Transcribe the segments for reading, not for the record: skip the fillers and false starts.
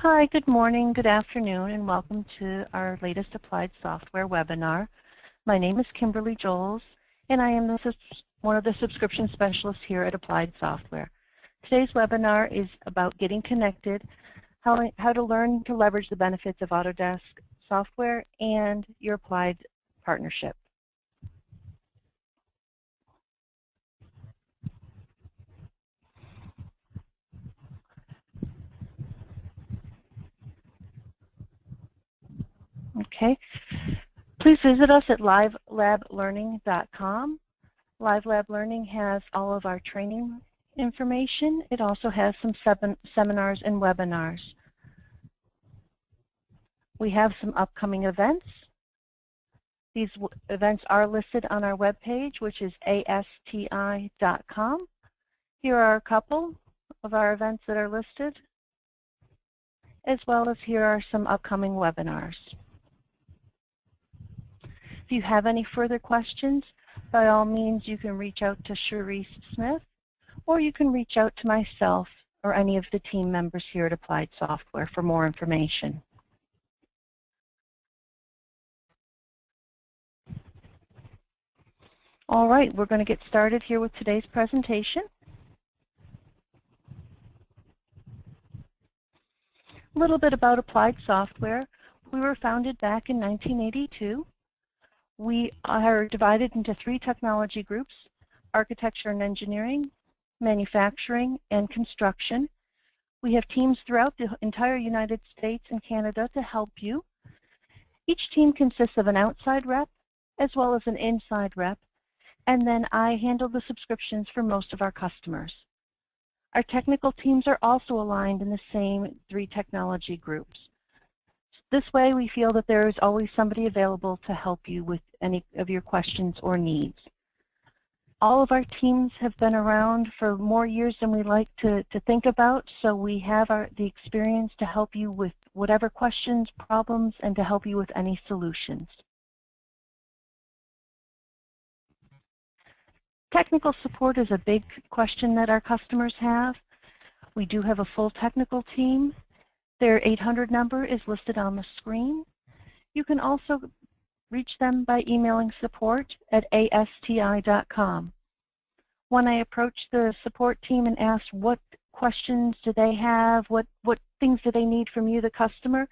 Hi, good morning, good afternoon, and welcome to our latest Applied Software webinar. My name is Kimberly Joels, and I am one of the subscription specialists here at Applied Software. Today's webinar is about getting connected, how to learn to leverage the benefits of Autodesk software and your Applied partnership. Okay, please visit us at LiveLabLearning.com. LiveLab Learning has all of our training information. It also has some seminars and webinars. We have some upcoming events. These events are listed on our webpage, which is asti.com. Here are a couple of our events that are listed, as well as here are some upcoming webinars. If you have any further questions, by all means, you can reach out to Cherise Smith, or you can reach out to myself or any of the team members here at Applied Software for more information. All right, we're going to get started here with today's presentation. A little bit about Applied Software. We were founded back in 1982. We are divided into 3 technology groups: architecture and engineering, manufacturing, and construction. We have teams throughout the entire United States and Canada to help you. Each team consists of an outside rep as well as an inside rep, and then I handle the subscriptions for most of our customers. Our technical teams are also aligned in the same 3 technology groups. This way we feel that there is always somebody available to help you with any of your questions or needs. All of our teams have been around for more years than we like to think about, so we have the experience to help you with whatever questions, problems, and to help you with any solutions. Technical support is a big question that our customers have. We do have a full technical team. Their 800 number is listed on the screen. You can also reach them by emailing support@asti.com. When I approach the support team and ask what questions do they have, what things do they need from you, the customer,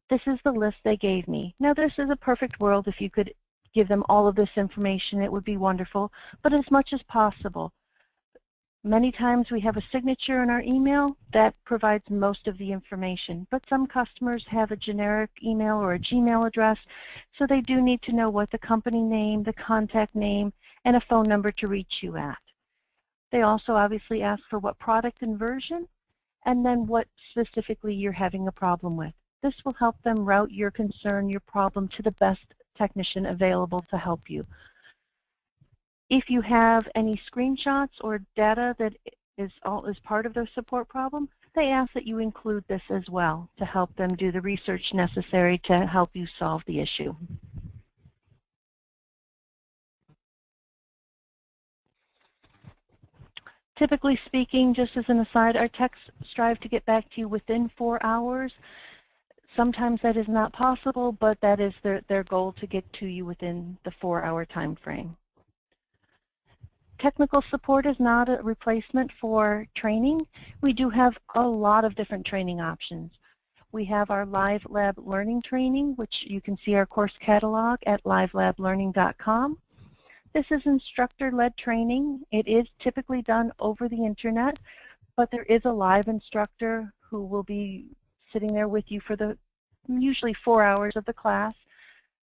this is the list they gave me. Now, this is a perfect world. If you could give them all of this information, it would be wonderful, but as much as possible. Many times we have a signature in our email that provides most of the information, but some customers have a generic email or a Gmail address, so they do need to know what the company name, the contact name, and a phone number to reach you at. They also obviously ask for what product and version, and then what specifically you're having a problem with. This will help them route your concern, your problem, to the best technician available to help you. If you have any screenshots or data that is part of their support problem, they ask that you include this as well to help them do the research necessary to help you solve the issue. Typically speaking, just as an aside, our techs strive to get back to you within 4 hours. Sometimes that is not possible, but that is their goal, to get to you within the 4-hour time frame. Technical support is not a replacement for training. We do have a lot of different training options. We have our LiveLab Learning training, which you can see our course catalog at livelablearning.com. This is instructor-led training. It is typically done over the internet, but there is a live instructor who will be sitting there with you for the usually 4 hours of the class,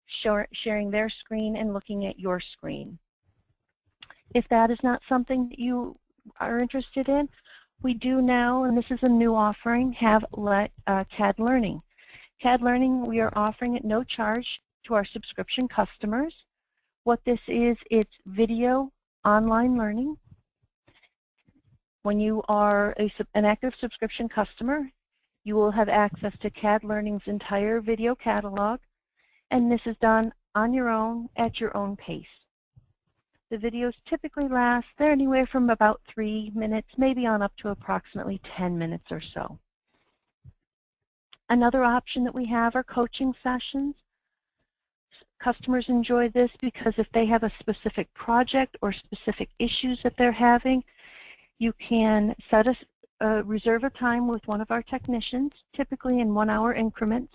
sharing their screen and looking at your screen. If that is not something that you are interested in, we do now, and this is a new offering, have CAD Learning. CAD Learning we are offering at no charge to our subscription customers. What this is, it's video online learning. When you are an active subscription customer, you will have access to CAD Learning's entire video catalog, and this is done on your own, at your own pace. The videos typically last, they're anywhere from about 3 minutes, maybe on up to approximately 10 minutes or so. Another option that we have are coaching sessions. Customers enjoy this because if they have a specific project or specific issues that they're having, you can reserve a time with one of our technicians, typically in 1-hour increments,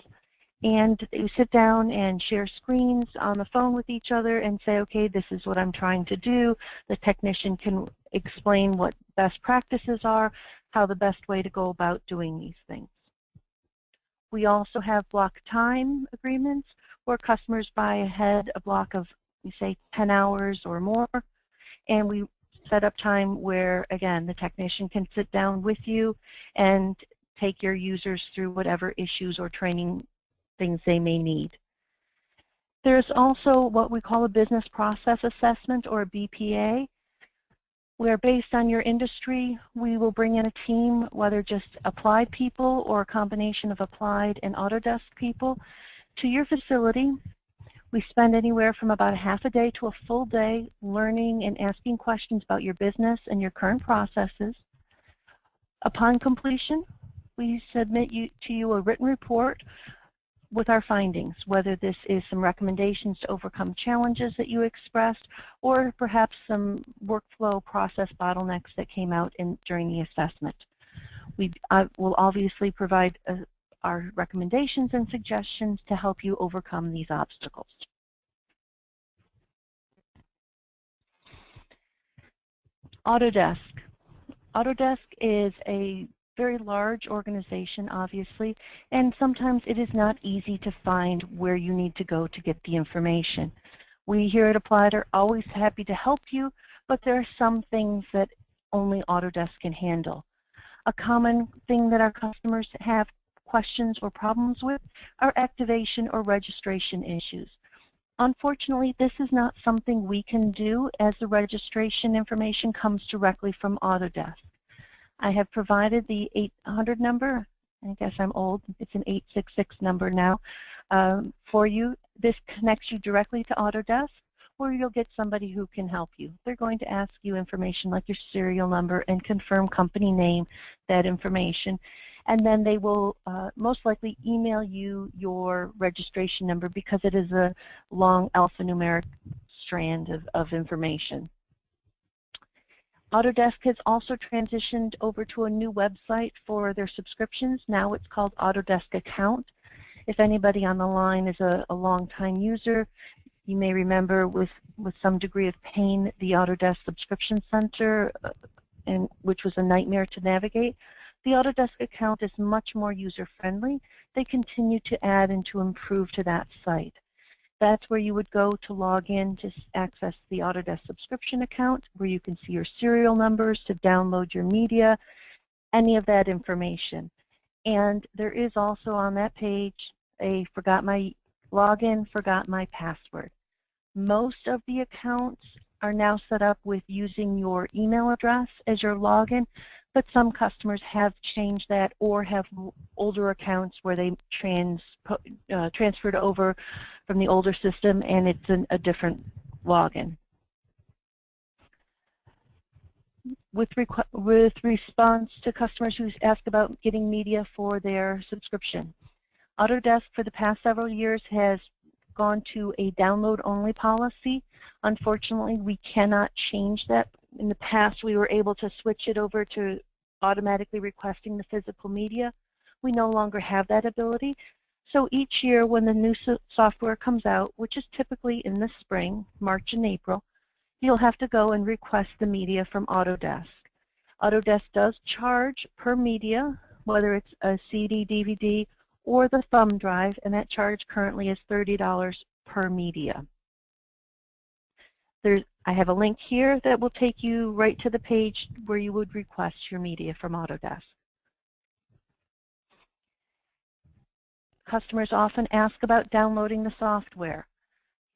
and you sit down and share screens on the phone with each other and say, okay, this is what I'm trying to do. The technician can explain what best practices are, how the best way to go about doing these things. We also have block time agreements where customers buy ahead a block of, we say, 10 hours or more, and we set up time where, again, the technician can sit down with you and take your users through whatever issues or training things they may need. There's also what we call a business process assessment, or a BPA, where based on your industry, we will bring in a team, whether just Applied people or a combination of Applied and Autodesk people, to your facility. We spend anywhere from about a half a day to a full day learning and asking questions about your business and your current processes. Upon completion, we submit to you a written report with our findings, whether this is some recommendations to overcome challenges that you expressed, or perhaps some workflow process bottlenecks that came out during the assessment. We will obviously provide our recommendations and suggestions to help you overcome these obstacles. Autodesk. Autodesk is a very large organization, obviously, and sometimes it is not easy to find where you need to go to get the information. We here at Applied are always happy to help you, but there are some things that only Autodesk can handle. A common thing that our customers have questions or problems with are activation or registration issues. Unfortunately, this is not something we can do, as the registration information comes directly from Autodesk. I have provided the 800 number. I guess I'm old. It's an 866 number now for you. This connects you directly to Autodesk, or you'll get somebody who can help you. They're going to ask you information like your serial number and confirm company name, that information. And then they will most likely email you your registration number, because it is a long alphanumeric strand of information. Autodesk has also transitioned over to a new website for their subscriptions. Now it's called Autodesk Account. If anybody on the line is a long-time user, you may remember with some degree of pain the Autodesk Subscription Center, which was a nightmare to navigate. The Autodesk Account is much more user-friendly. They continue to add and to improve to that site. That's where you would go to log in to access the Autodesk subscription account, where you can see your serial numbers to download your media, any of that information. And there is also on that page a forgot my login, forgot my password. Most of the accounts are now set up with using your email address as your login, but some customers have changed that or have older accounts where they transferred over from the older system and it's a different login. With response to customers who ask about getting media for their subscription, Autodesk for the past several years has gone to a download-only policy. Unfortunately, we cannot change that. In the past, we were able to switch it over to automatically requesting the physical media. We no longer have that ability. So each year when the new software comes out, which is typically in the spring, March and April, you'll have to go and request the media from Autodesk. Autodesk does charge per media, whether it's a CD, DVD, or the thumb drive, and that charge currently is $30 per media. I have a link here that will take you right to the page where you would request your media from Autodesk. Customers often ask about downloading the software.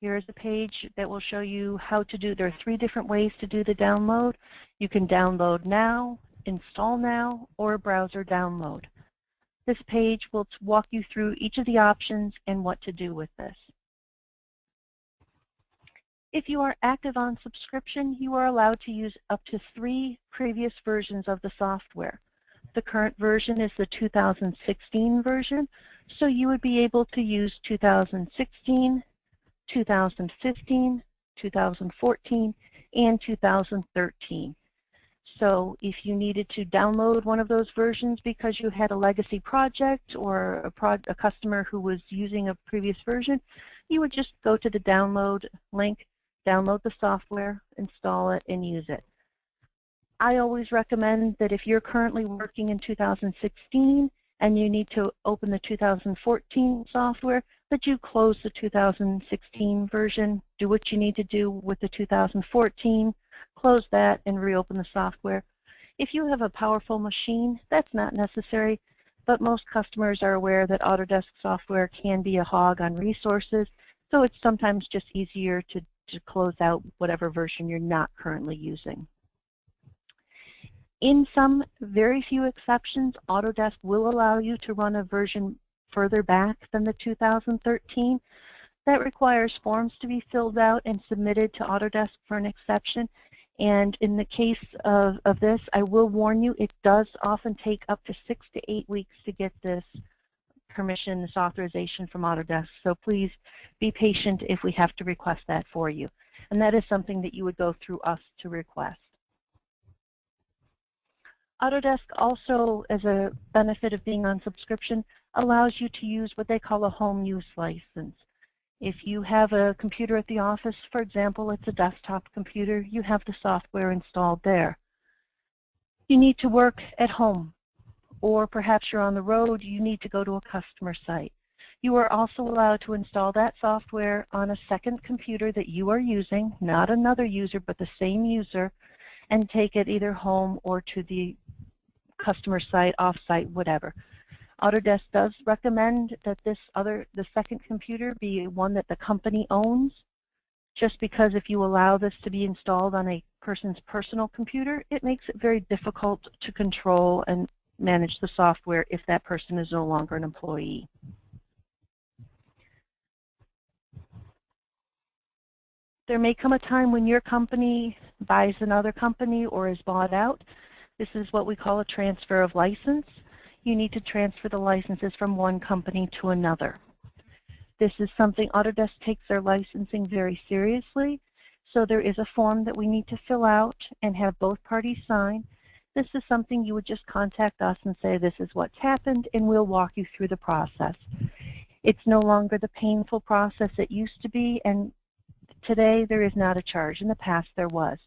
Here is a page that will show you how to do. There are 3 different ways to do the download. You can download now, install now, or browser download. This page will walk you through each of the options and what to do with this. If you are active on subscription, you are allowed to use up to 3 previous versions of the software. The current version is the 2016 version, so you would be able to use 2016, 2015, 2014, and 2013. So if you needed to download one of those versions because you had a legacy project or a customer who was using a previous version, you would just go to the download link, download the software, install it, and use it. I always recommend that if you're currently working in 2016 and you need to open the 2014 software, that you close the 2016 version, do what you need to do with the 2014, close that, and reopen the software. If you have a powerful machine, that's not necessary, but most customers are aware that Autodesk software can be a hog on resources, so it's sometimes just easier to close out whatever version you're not currently using. In some very few exceptions, Autodesk will allow you to run a version further back than the 2013. That requires forms to be filled out and submitted to Autodesk for an exception. And in the case of this, I will warn you, it does often take up to 6 to 8 weeks to get this permission, this authorization from Autodesk. So please be patient if we have to request that for you. And that is something that you would go through us to request. Autodesk also, as a benefit of being on subscription, allows you to use what they call a home use license. If you have a computer at the office, for example, it's a desktop computer, you have the software installed there. You need to work at home, or perhaps you're on the road, you need to go to a customer site. You are also allowed to install that software on a second computer that you are using, not another user, but the same user, and take it either home or to the customer site, off-site, whatever. Autodesk does recommend that the second computer be one that the company owns, just because if you allow this to be installed on a person's personal computer, it makes it very difficult to control and manage the software if that person is no longer an employee. There may come a time when your company buys another company or is bought out. This is what we call a transfer of license. You need to transfer the licenses from one company to another. This is something Autodesk takes their licensing very seriously, so there is a form that we need to fill out and have both parties sign. This is something you would just contact us and say this is what's happened, and we'll walk you through the process. It's no longer the painful process it used to be, and today there is not a charge. In the past there was.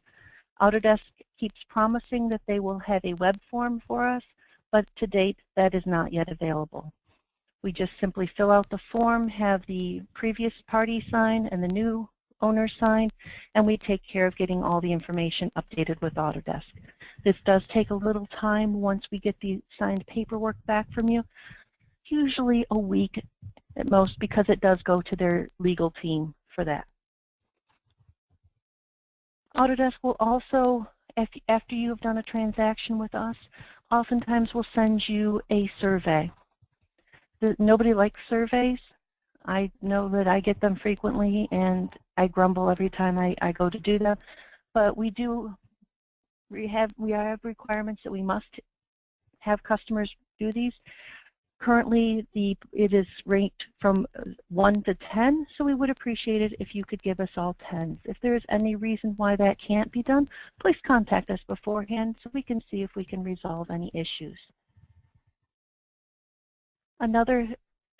Autodesk keeps promising that they will have a web form for us, but to date that is not yet available. We just simply fill out the form, have the previous party sign and the new owner sign, and we take care of getting all the information updated with Autodesk. This does take a little time once we get the signed paperwork back from you, usually a week at most, because it does go to their legal team for that. Autodesk will also, after you have done a transaction with us, oftentimes will send you a survey. Nobody likes surveys. I know that I get them frequently and I grumble every time I go to do them, but we have requirements that we must have customers do these. Currently, it is ranked from 1 to 10, so we would appreciate it if you could give us all 10s. If there is any reason why that can't be done, please contact us beforehand so we can see if we can resolve any issues. Another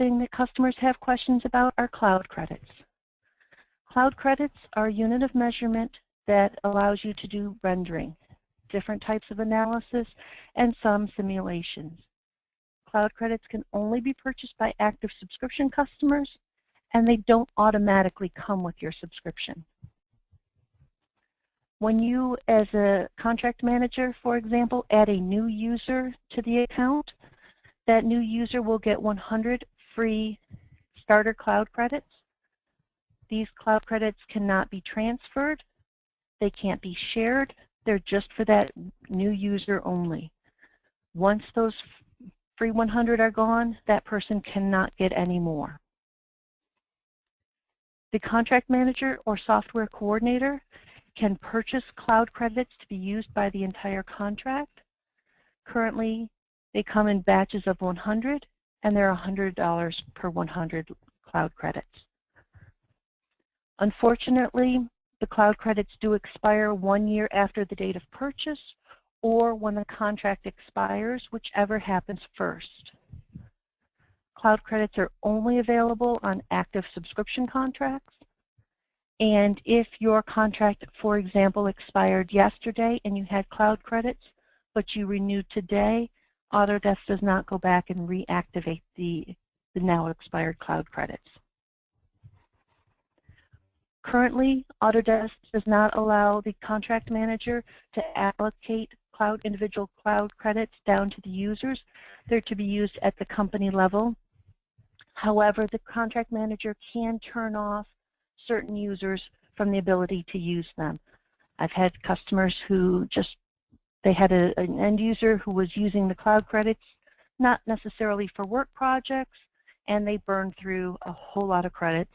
thing that customers have questions about are cloud credits. Cloud credits are a unit of measurement that allows you to do rendering, different types of analysis, and some simulations. Cloud credits can only be purchased by active subscription customers, and they don't automatically come with your subscription. When you, as a contract manager, for example, add a new user to the account, that new user will get 100 free starter cloud credits. These cloud credits cannot be transferred. They can't be shared. They're just for that new user only. Once those free 100 are gone, that person cannot get any more. The contract manager or software coordinator can purchase cloud credits to be used by the entire contract. Currently, They come in batches of 100, and they're $100 per 100 cloud credits. Unfortunately, the cloud credits do expire 1 year after the date of purchase or when the contract expires, whichever happens first. Cloud credits are only available on active subscription contracts. And if your contract, for example, expired yesterday and you had cloud credits, but you renewed today, Autodesk does not go back and reactivate the now expired cloud credits. Currently, Autodesk does not allow the contract manager to allocate individual cloud credits down to the users. They're to be used at the company level. However, the contract manager can turn off certain users from the ability to use them. I've had customers who they had an end user who was using the cloud credits not necessarily for work projects, and they burned through a whole lot of credits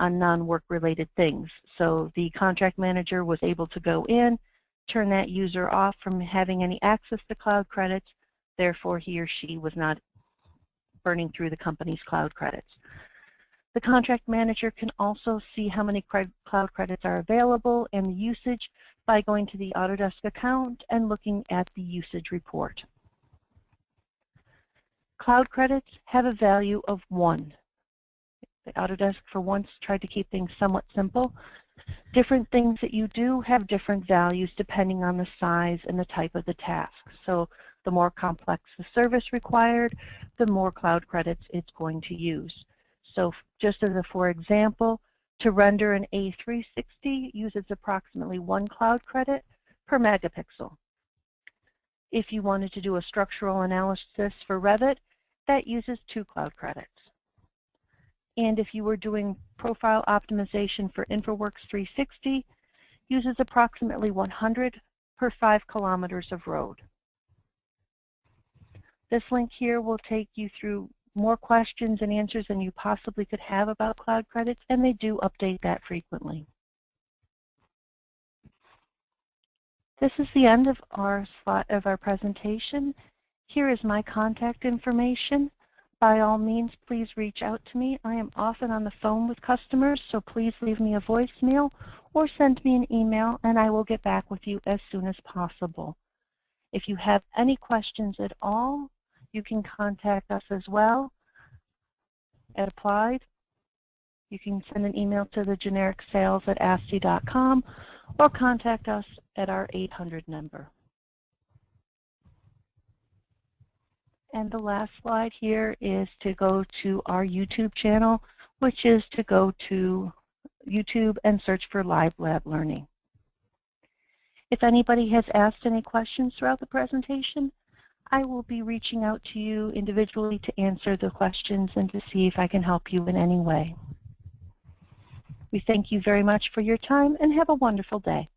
on non-work related things. So the contract manager was able to go in, turn that user off from having any access to cloud credits, therefore he or she was not burning through the company's cloud credits. The contract manager can also see how many cloud credits are available and the usage by going to the Autodesk account and looking at the usage report. Cloud credits have a value of 1. The Autodesk, for once, tried to keep things somewhat simple. Different things that you do have different values depending on the size and the type of the task. So the more complex the service required, the more cloud credits it's going to use. So just as a for example, to render an A360 uses approximately 1 cloud credit per megapixel. If you wanted to do a structural analysis for Revit, that uses 2 cloud credits. And if you were doing profile optimization for InfraWorks 360, uses approximately 100 per 5 kilometers of road. This link here will take you through more questions and answers than you possibly could have about cloud credits, and they do update that frequently. This is the end of our presentation. Here is my contact information. By all means, please reach out to me. I am often on the phone with customers, so please leave me a voicemail or send me an email, and I will get back with you as soon as possible. If you have any questions at all, you can contact us as well at Applied. You can send an email to the generic sales@ASCII.com or contact us at our 800 number. And the last slide here is to go to our YouTube channel, which is to go to YouTube and search for LiveLab Learning. If anybody has asked any questions throughout the presentation, I will be reaching out to you individually to answer the questions and to see if I can help you in any way. We thank you very much for your time and have a wonderful day.